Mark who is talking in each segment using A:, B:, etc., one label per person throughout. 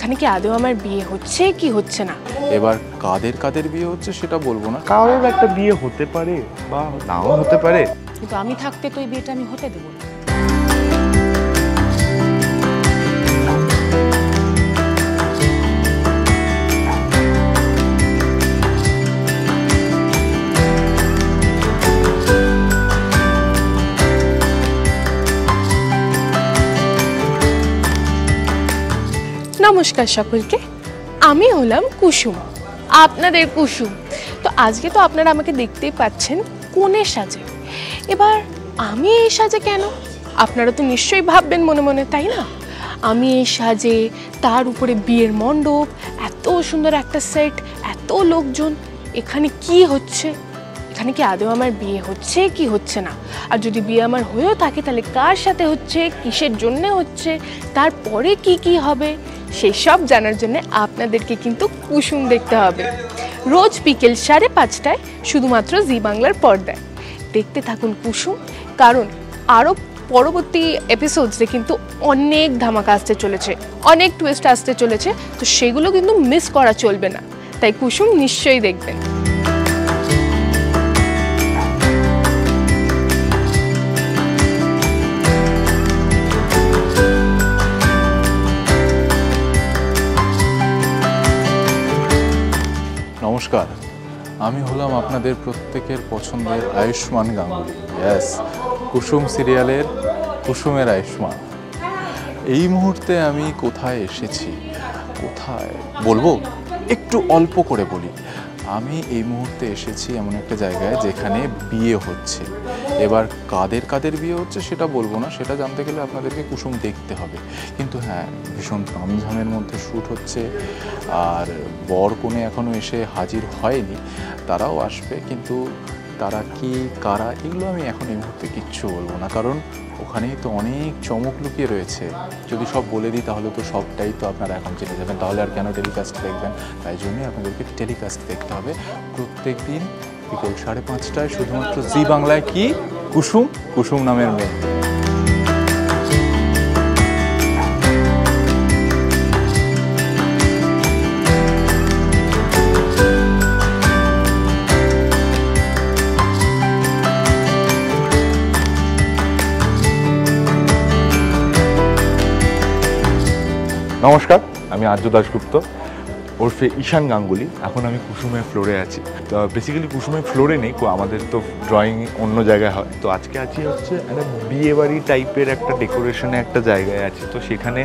A: এখানে কি আদৌ আমার বিয়ে হচ্ছে কি হচ্ছে না?
B: এবার কাদের কাদের বিয়ে হচ্ছে সেটা বলবো না,
C: কারোর একটা বিয়ে হতে পারে বা নাও হতে পারে,
D: কিন্তু আমি থাকতে তো এই বিয়েটা আমি হতে দেবো না।
A: নমস্কার সকলকে, আমি হলাম কুসুম, আপনাদের কুসুম। তো আজকে তো আপনারা আমাকে দেখতেই পাচ্ছেন কোণে সাজে। এবার আমি এই সাজে কেন, আপনারা তো নিশ্চয়ই ভাববেন মনে মনে, তাই না? আমি এই সাজে, তার উপরে বিয়ের মণ্ডপ, এত সুন্দর একটা সেট, এত লোকজন, এখানে কি হচ্ছে? এখানে কি আদৌ আমার বিয়ে হচ্ছে কি হচ্ছে না? আর যদি বিয়ে আমার হয়েও থাকে তাহলে কার সাথে হচ্ছে, কিসের জন্যে হচ্ছে, তারপরে কি কি হবে, সেসব জানার জন্য আপনাদেরকে কিন্তু কুসুম দেখতে হবে রোজ বিকেল 5:30টায় শুধুমাত্র জি বাংলার পর্দায়। দেখতে থাকুন কুসুম, কারণ আরও পরবর্তী এপিসোডসে কিন্তু অনেক ধামাকা আসতে চলেছে, অনেক টুইস্ট আসতে চলেছে, তো সেগুলো কিন্তু মিস করা চলবে না। তাই কুসুম নিশ্চয়ই দেখবেন।
B: নমস্কার, আমি হলাম আপনাদের প্রত্যেকের পছন্দের আয়ুষ্মান গাঙ্গুলি। ইয়েস, কুসুম সিরিয়ালের কুসুমের আয়ুষ্মান। এই মুহূর্তে আমি কোথায় এসেছি, কোথায় বলবো, একটু অল্প করে বলি। আমি এই মুহূর্তে এসেছি এমন একটা জায়গায় যেখানে বিয়ে হচ্ছে। এবার কাদের কাদের বিয়ে হচ্ছে সেটা বলবো না, সেটা জানতে গেলে আপনাদেরকে কুসুম দেখতে হবে। কিন্তু হ্যাঁ, ভীষণ তামঝামের মধ্যে শ্যুট হচ্ছে, আর বর কনে এখনও এসে হাজির হয়নি, তারাও আসবে, কিন্তু তারা কি কারা এগুলো আমি এখন এই মুহূর্তে কিচ্ছু বলবো না, কারণ ওখানেই তো অনেক চমক লুকিয়ে রয়েছে। যদি সব বলে দিই তাহলে তো সবটাই তো আপনারা এখন জেনে যাবেন, তাহলে আর কেন টেলিকাস্ট দেখবেন? তাই জন্যই আপনাদেরকে টেলিকাস্ট দেখতে হবে প্রত্যেক দিন বিকেল 5:30টায় শুধুমাত্র জি বাংলায়। কি কুসুম, কুসুম নামের মেয়ে।
C: নমস্কার, আমি আর্য দাশগুপ্ত ওরফে ঈশান গাঙ্গুলি। এখন আমি কুসুমের ফ্লোরে আছি। তো বেসিক্যালি কুসুমের ফ্লোরে নেই, আমাদের তো ড্রয়িং অন্য জায়গায় হয়। তো আজকে আছি হচ্ছে একটা বিয়েবাড়ি টাইপের একটা ডেকোরেশনে একটা জায়গায় আছি। তো সেখানে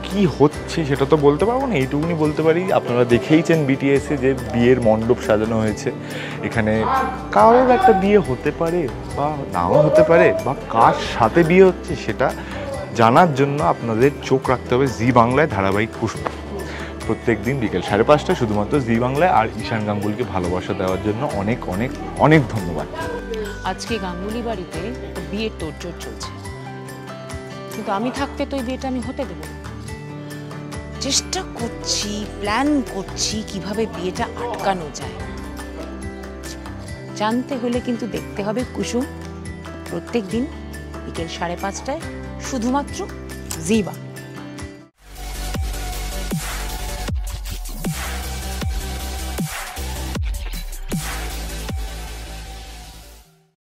C: কি হচ্ছে সেটা তো বলতে পারবো না, এইটুকুনি বলতে পারি আপনারা দেখেইছেন বিটিএসে যে বিয়ের মণ্ডপ সাজানো হয়েছে। এখানে কারোর একটা বিয়ে হতে পারে বা নাও হতে পারে, বা কার সাথে বিয়ে হচ্ছে সেটা জানার জন্য আপনাদের চোখ রাখতে হবে জি বাংলায় ধারাবাহিক কুসুম। প্রত্যেক দিন বিকেল 5:30টায় শুধুমাত্র জি বাংলায়। আর ঈশান গাঙ্গুলিকে ভালোবাসা দেওয়ার জন্য অনেক অনেক অনেক ধন্যবাদ।
D: আজকে গাঙ্গুলি বাড়িতে বিয়ের তোড়জোড় চলছে, কিন্তু আমি থাকতে তো এই বিয়েটা আমি হতে দেবো না। চেষ্টা করছি, প্ল্যান করছি কিভাবে বিয়েটা আটকানো যায়। জানতে হলে কিন্তু দেখতে হবে কুসুম প্রত্যেক দিন বিকেল 5:30টায় শুধুমাত্র জি বাংলা।